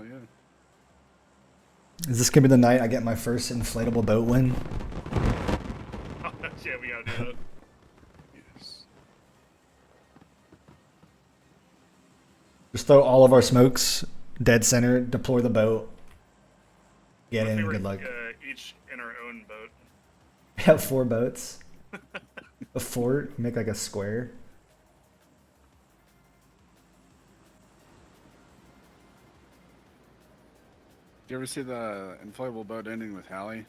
Oh yeah. Is this gonna be the night I get my first inflatable boat win? Yeah, we gotta do that. Yes. Just throw all of our smokes dead center, deploy the boat, get in, good luck. Each in our own boat. We have 4 boats. A fort, make like a square. Did you ever see the inflatable boat ending with Hallie?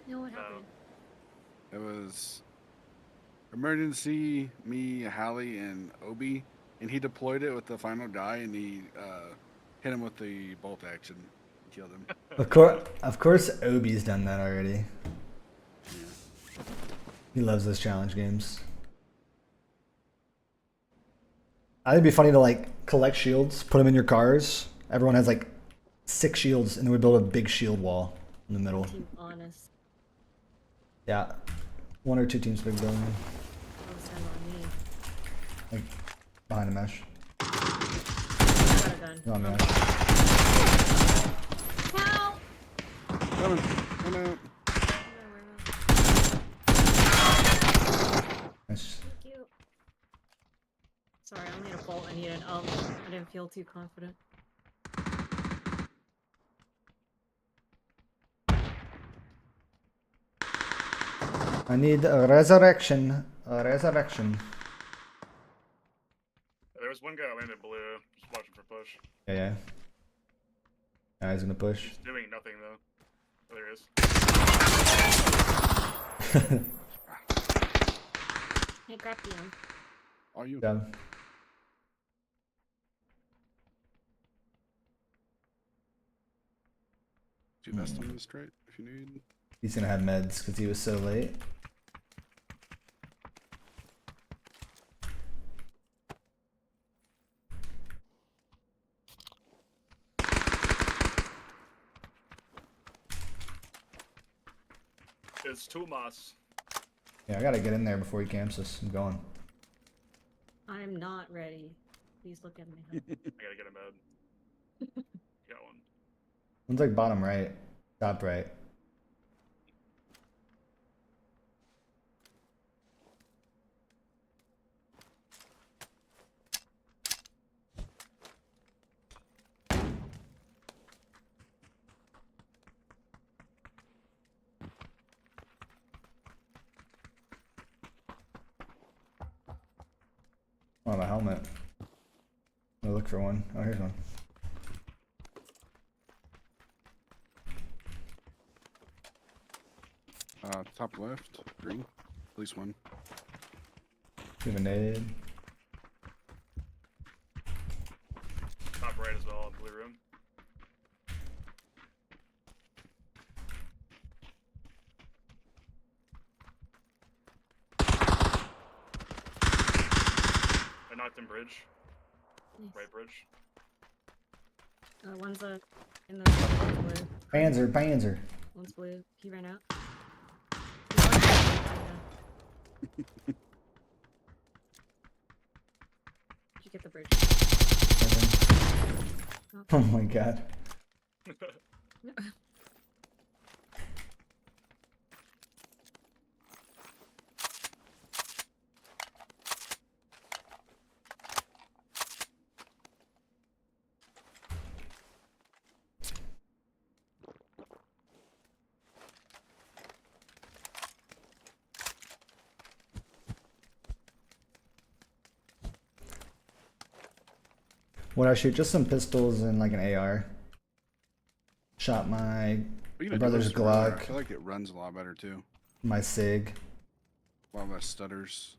No, what happened? It was emergency, me, Hallie, and Obi, and he deployed it with the final guy, and he hit him with the bolt action, and killed him. Of course, Obi's done that already. Yeah. He loves those challenge games. I think it'd be funny to like collect shields, put them in your cars. Everyone has like 6 shields, and then we build a big shield wall in the middle. Team honest. Yeah, 1 or 2 teams big building. Don't stand on me. Like behind a mesh. I got a gun. You're on mesh. Help! Come out. Nice. Thank you. Sorry, I only had a bolt. I needed. I didn't feel too confident. I need a resurrection. A resurrection. There was one guy that landed blue, just watching for push. Yeah. Yeah, he's gonna push. He's doing nothing though. Oh, there he is. Hey, grab him. Are you? Yeah. Do you vest on this straight if you need? He's gonna have meds because he was so late. It's Tumas. Yeah, I gotta get in there before he camps us. I'm going. I'm not ready. Please look at me. I gotta get him out. Got one. One's like bottom right, top right. Oh, my helmet. I'll look for one. Oh, here's one. Top left, green. At least one. We have a nade. Top right as well, blue room. I knocked him bridge. Nice. Right bridge. One's in the blue. Panzer. One's blue. He ran out. Did you get the bridge? Oh my god. What I shoot? Just some pistols and like an AR. Shot my brother's Glock. I feel like it runs a lot better too. My SIG. A lot less stutters.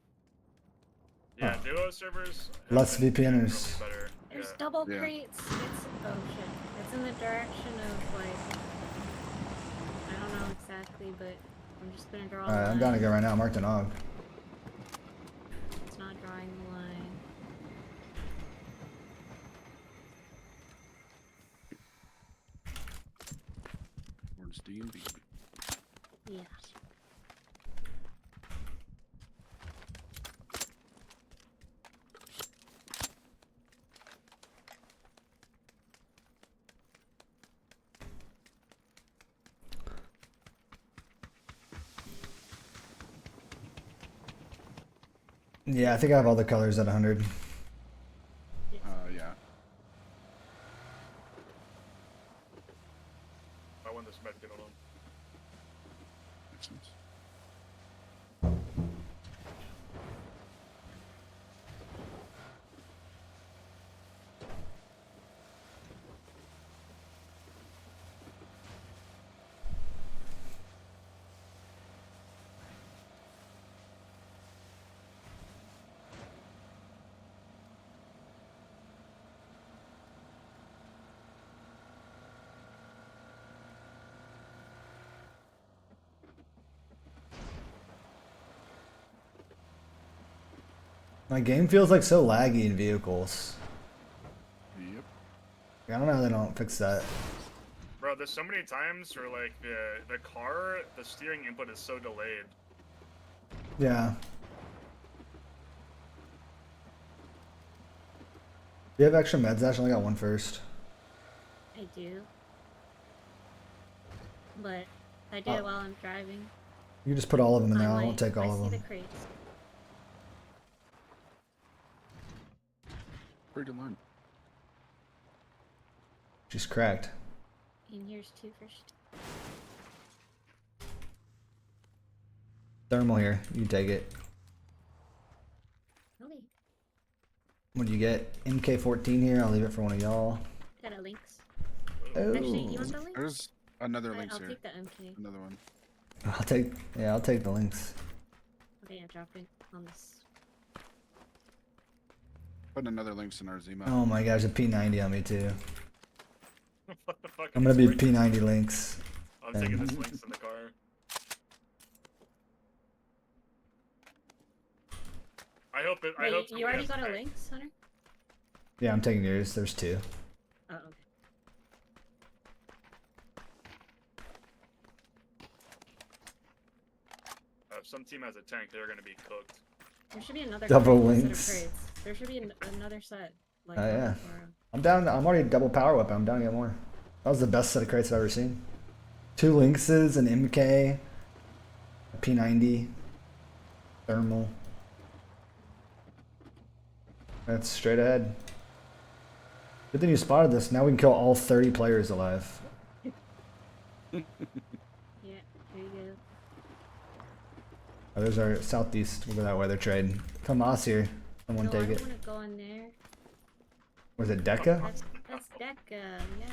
Yeah, duo servers. Less VPNers. Better. There's Yeah. double Yeah. crates. It's oh shit. It's in the direction of like I don't know exactly, but I'm just gonna draw. Alright, I'm down to go right now. Marked an AUG. It's not drawing the line. Towards D and B. Yeah. Yeah, I think I have all the colors at 100. Yeah. I won this med kit on him. Makes sense. My game feels like so laggy in vehicles. Yep. I don't know how they don't fix that. Bro, there's so many times where like the car, the steering input is so delayed. Yeah. Do you have extra meds? I only got one first. I do. But I do it while I'm driving. You just put all of them in there. I Like, won't take all I of see them. the crates. Pretty good line. She's cracked. And here's 2 first. Thermal here. You take it. Okay. What do you get? MK14 here. I'll leave it for one of y'all. Got a Lynx. Oh. Actually, you want the Lynx? There's another Lynx I'll here. take the MK. Another one. I'll take the links. Okay, I'm dropping on this. Put another Lynx in our Zima. Oh my gosh, a P90 on me too. What the fuck? I'm gonna be P90 links. I'm taking this links in the car. I hope it. I Wait, hope you already somebody got a has Lynx, Hunter? Yeah, I'm taking yours. There's 2. Oh, okay. If some team has a tank, they're gonna be cooked. There should be another Double crate instead of Lynx. crates. There should be another set. Like Oh, yeah. for- I'm down. I'm already double power weapon. I'm down to get more. That was the best set of crates I've ever seen. 2 Lynxes, an MK, a P90, thermal. That's straight ahead. Good thing you spotted this. Now we can kill all 30 players alive. Yeah, here you go. Oh, there's our southeast. We'll go that way. They're trading. Famas here. Someone No, take I it. don't want to go in there. Was it Deca? That's Deca, yeah.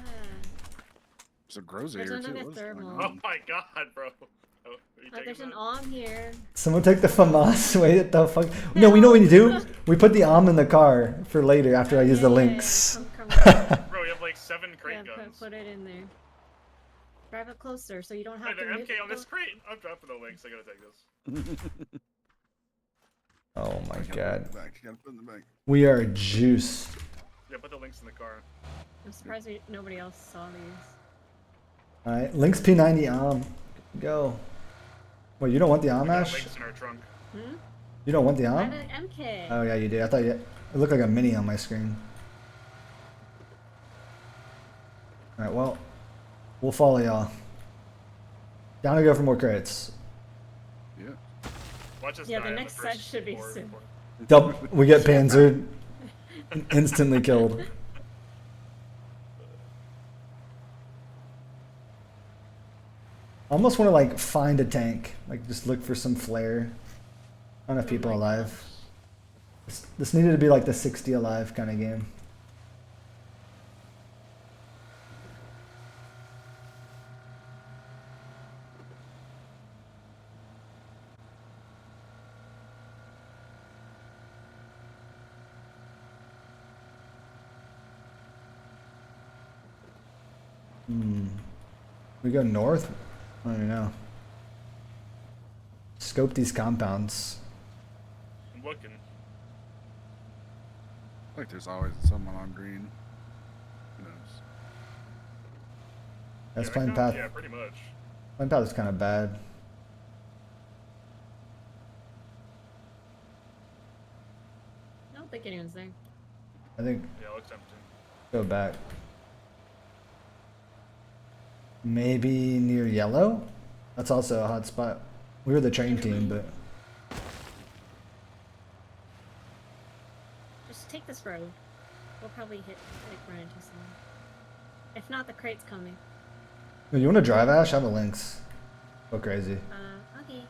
So Groza There's here too. another What's going thermal. Oh on? my god, bro. Oh, are you But taking there's an that? Om here. Someone take the FAMAS. Wait, what the fuck? No, we know what you do. We put the ARM in the car for later after I use the Yeah, links. Come right. Bro, you have like 7 Yeah, crate guns. put it in there. Drive it closer so you don't Hey, have the to move MK on it. this crate. I'm dropping the links. I gotta take this. Oh my Gotta put it in god. the back. Gotta put it in the back. We are juiced. Yeah, put the links in the car. I'm surprised nobody else saw these. Alright, Links P90 ARM. Go. Wait, you don't want the ARM, We got Ash? links in our trunk. Hmm? You don't want the I ARM? have an MK. Oh yeah, you do. I thought you. It looked like a mini on my screen. Alright, well, we'll follow y'all. Down to go for more crates. Yeah. Watch us Yeah, die the on next first set should be 4 soon. We get panzered. And instantly killed. I almost want to like find a tank, like just look for some flare. I don't know if people are Oh my alive. This needed to be like the 60 alive kind of game. We go north? I don't even know. Scope these compounds. I'm looking. Like there's always someone on green. Who knows? That's Yeah, playing right path. now? Yeah, pretty much. Playing path is kind of bad. I don't think anyone's there. I think Yeah, it looks empty. go back. Maybe near yellow? That's also a hot spot. We were the train team, but Just take this road. We'll probably run into someone. If not, the crate's coming. You want to drive, Ash? I have a Lynx. Go crazy. Okay.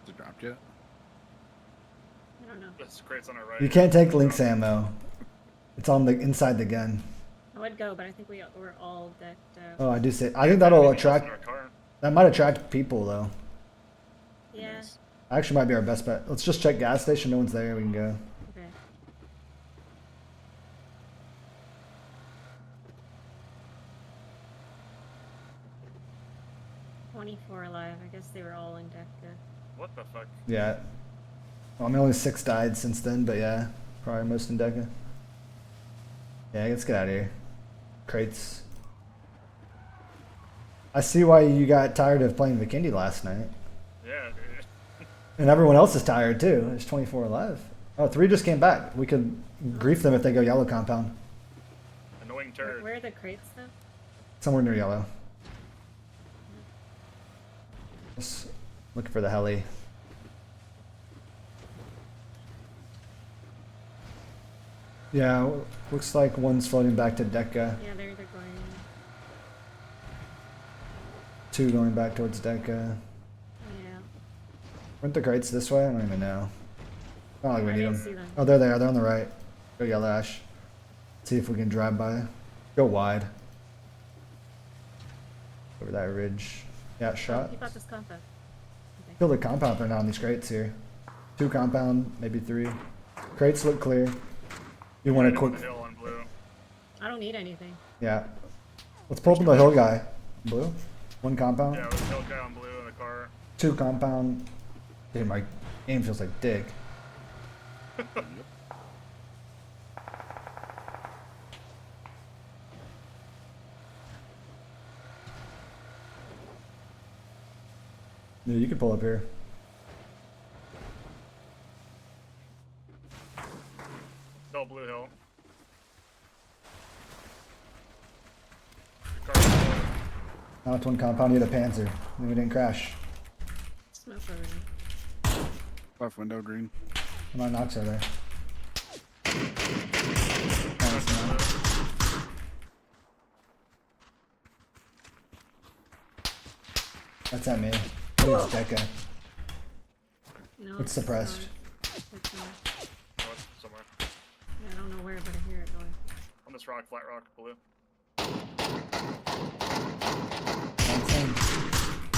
Is it dropped yet? I don't know. This crate's on our right. You can't take Lynx ammo. It's on the inside the gun. I would go, but I think we're all decked out. Oh, I do say. I think that'll Maybe attract. in our car. That might attract people though. Yeah. Nice. Actually, might be our best bet. Let's just check gas station. No one's there. We can go. Okay. $24 alive. I guess they were all in Deca. What the fuck? Yeah. Well, I mean, only 6 died since then, but yeah, probably most in Deca. Yeah, let's get out of here. Crates. I see why you got tired of playing Vikendi last night. Yeah, dude. And everyone else is tired too. There's 24 alive. Oh, 3 just came back. We could grief them if they go yellow compound. Annoying turd. Where are the crates though? Somewhere near yellow. Just looking for the heli. Yeah, looks like one's floating back to Deca. Yeah, they're going. 2 going back towards Deca. Yeah. Weren't the crates this way? I don't even know. I don't think we I need didn't them. see them. Oh, there they are. They're on the right. Go yellow ash. See if we can drive by. Go wide. Over that ridge. Yeah, shot. Keep out this compound. Okay. Kill the compound for now on these crates here. 2 compound, maybe 3. Crates look clear. You want a Right on quick... the hill on blue. I don't need anything. Yeah. Let's pull up on the hill guy. Blue. 1 compound. Yeah, with the hill guy on blue in the car. 2 compound. Dude, my game feels like dick. Yeah, you can pull up here. Still blue hill. Your car's blue. Now it's 1 compound, you had a Panzer. And we didn't crash. Smoke over there. Left window green. My knocks are there. Nice, man. That's at me. It's Deca. No, It's suppressed. not. It's not. Oh, it's somewhere. Yeah, I don't know where, but I hear it going. On this rock, flat rock, blue.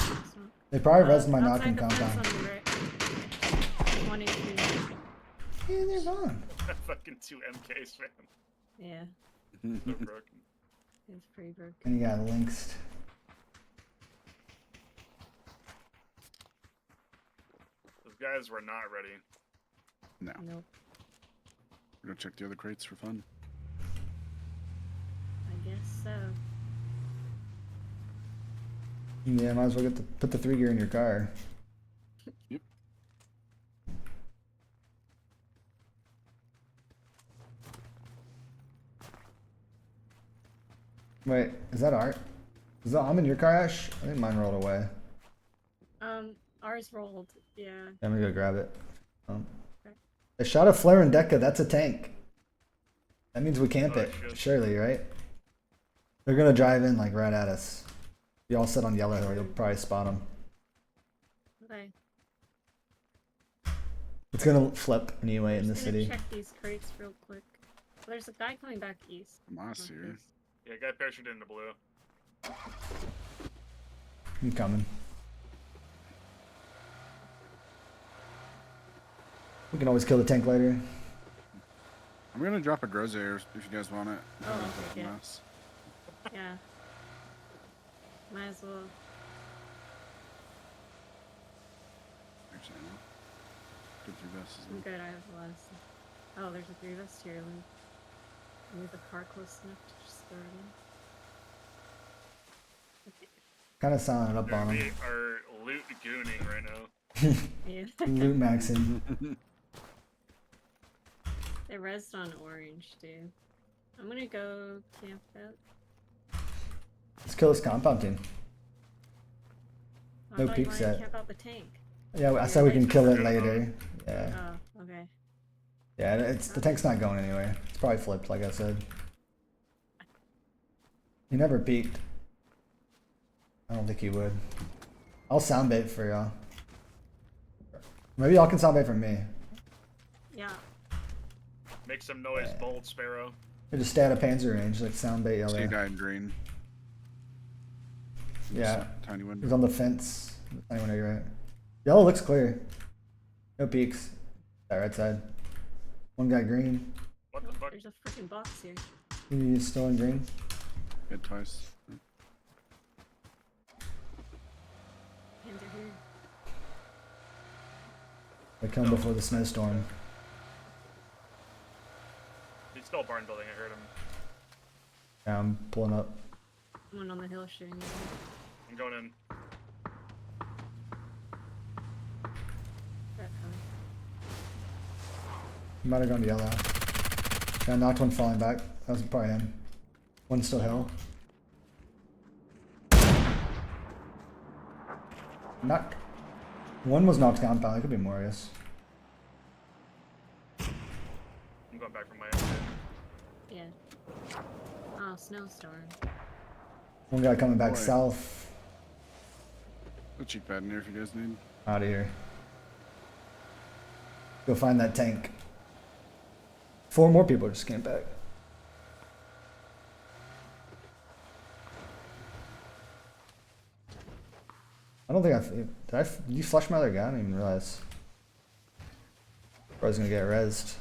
Smoke. They probably rezzed my Outside knocking the fence compound. on the right. 1 HP. Yeah, they're gone. Fucking 2 MKs, man. Yeah, So broken. it's pretty broken. And you got lynxed. Those guys were not ready. No. Nope. We're gonna check the other crates for fun. I guess so. Yeah, might as well put the 3 gear in your car. Yep. Wait, is that art? Is that I'm in your car, Ash? I think mine rolled away. Ours rolled. Yeah. I'm gonna go grab it. Okay. I shot a flare in Deca. That's a tank. That means we camp Oh, it. shit. Surely, right? They're gonna drive in like right at us. You all sit on yellow hill. You'll probably spot them. Okay. It's gonna flip anyway in the Just gonna city. check these crates real quick. There's a guy coming back east. Moss here. Northeast. Yeah, guy parachuted into blue. I'm coming. We can always kill the tank later. I'm gonna drop a Groza here if you guys want it. Oh, I'll okay, put it yeah. in Moss. Yeah. Might as well. Actually, no. Good 3 vests. I'm good. I have a lot of stuff. Oh, there's a 3 vest here. Let me move the car close enough to just throw it in. Okay. Kind of sounding up Dude, on we him. are loot gooning right now. Yeah. Loot maxing. They rezzed on orange, dude. I'm gonna go camp out. Let's kill this compound team. I No thought you peeks wanted to yet. camp out the tank. Yeah, I Your said we can legs kill are it further later. Yeah. Oh, okay. Yeah, it's the tank's not going anywhere. It's probably flipped, like I said. He never peeked. I don't think he would. I'll sound bait for y'all. Maybe y'all can sound bait for me. Yeah. Make some noise, bold sparrow. Or just stay out of panzer range, like sound bait y'all See a there. guy in green. Yeah. Tiny He's window. on the fence. Anyone know you're right. Yellow looks clear. No peeks. That right side. One guy green. What the fuck? There's a freaking box here. He's still in green. Hit twice. Hands are here. They come before the snowstorm. He's still barn building, I heard him. Yeah, I'm pulling up. One on the hill shooting me. I'm going in. That coming. He might have gone to yellow. Yeah, knocked one falling back. That was probably him. One still hill. Knocked. One was knocked compound. It could be more, I guess. I'm going back from my end. Yeah. Oh, snowstorm. One guy coming back Boy. south. A cheek pad in here if you guys need. Out of here. Go find that tank. 4 more people just came back. I don't think did you flush my other guy? I didn't even realize. I was gonna get rezzed.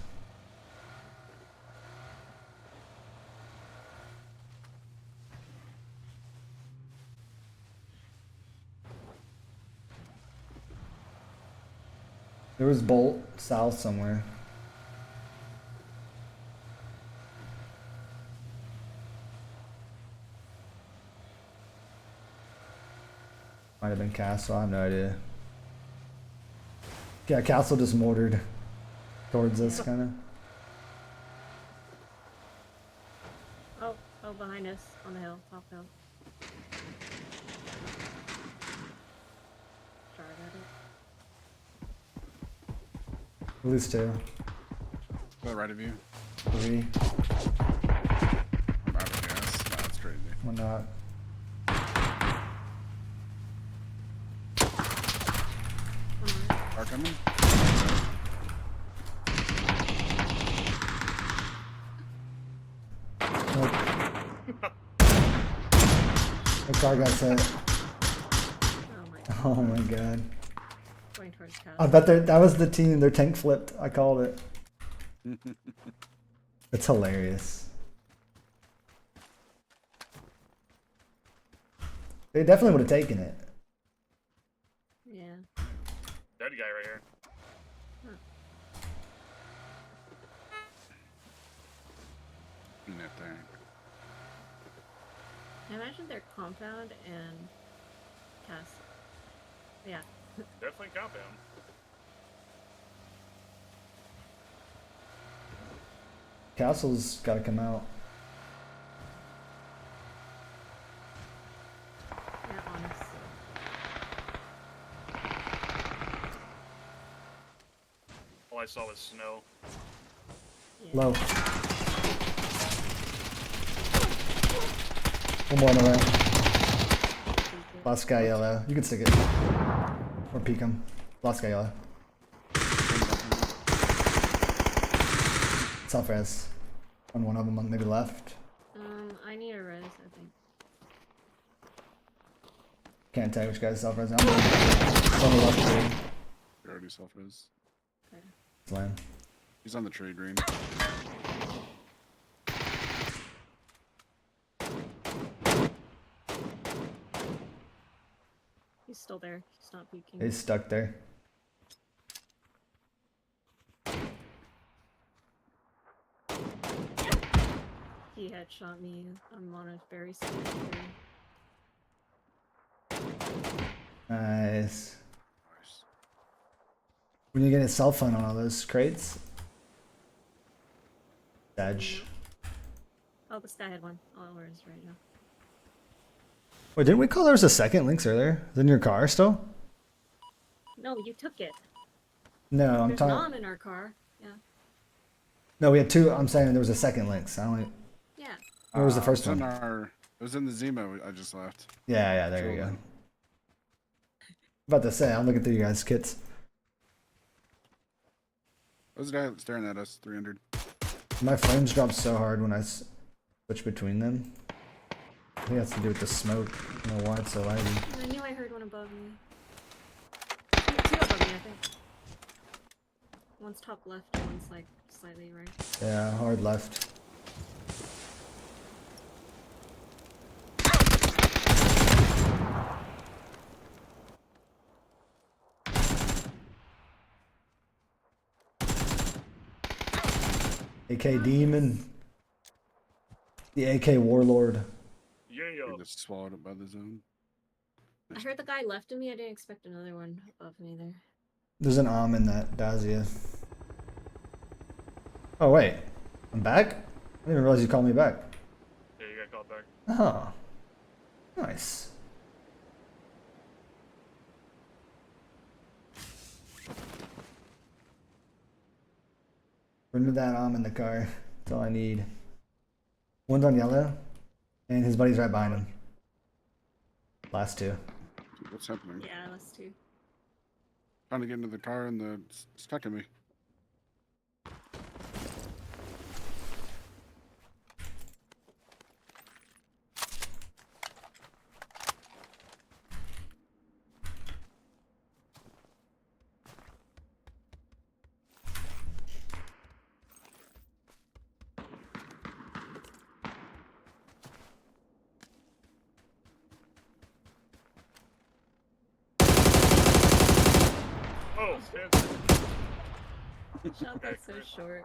There was Bolt south somewhere. Might have been Castle, I have no idea. Yeah, Castle just mortared towards us, kind of. Oh, behind us on the hill, top hill. Sorry about it. At least 2. To the right of you. 3. I'm out of gas. Nah, that's crazy. One not. One more. Car coming? Nope. The car got set. Oh my god. Oh my god. Going towards I castle. bet that was the team. Their tank flipped. I called it. It's hilarious. They definitely would have taken it. Yeah. Dead guy right here. In that tank. I imagine their compound and castle. Yeah. Definitely compound. Castle's got to come out. Yeah, honestly. All I saw was snow. Yeah. Low. One more on the way. Last guy yellow. You can stick it. Or peek him. Last guy yellow. Self res. On one of them on maybe left. I need a res, I think. Can't tell which guy's self res. I'm on the left tree. You're already self-res. Okay. Slam. He's on the tree green. He's still there. He's not peeking. He's stuck there. He headshot me. I'm on a very steep tree. Nice. Nice. When you get a cell phone on all those crates, Edge. Oh, the sky had one. Oh, where is it right now? Wait, didn't we call there was a second Lynx earlier? Is it in your car still? No, you took it. No, I'm There's talking. Nom in our car. Yeah. No, we had two. I'm saying there was a second Lynx. I only. Yeah. Where was the first it was one? It was in the Zima I just left. Yeah, there you go. Children. About to say, I'm looking through you guys' kits. There's a guy staring at us, 300. My frames drop so hard when I switch between them. I think that's to do with the smoke. I don't know why it's so laggy. I knew I heard one above me. Two above me, I think. One's top left, and one's like slightly right. Yeah, hard left. AK Demon. The AK Warlord. Yeah. He just swallowed it by the zone. I heard the guy left of me. I didn't expect another one above me there. There's an in that Dazia. Oh wait, I'm back? I didn't even realize you called me back. Yeah, you got called back. Oh, nice. Bring me that in the car. That's all I need. One's on yellow, and his buddy's right behind him. Last two. What's happening? Yeah, us too. Trying to get into the car and it's stuck in me. Oh, shit. Shot that so short.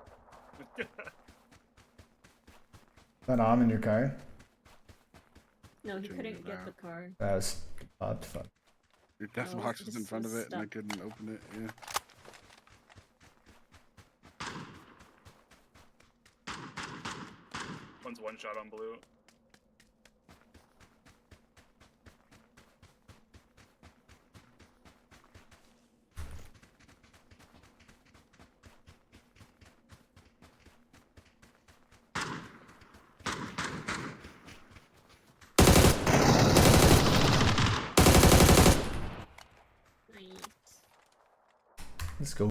That in your car? No, he Change couldn't it get out. the car. That was popped. Fuck. Your death Oh, box it was in just front of was it and I stuck. couldn't open it. Yeah. One's one shot on blue. Nice. Let's go.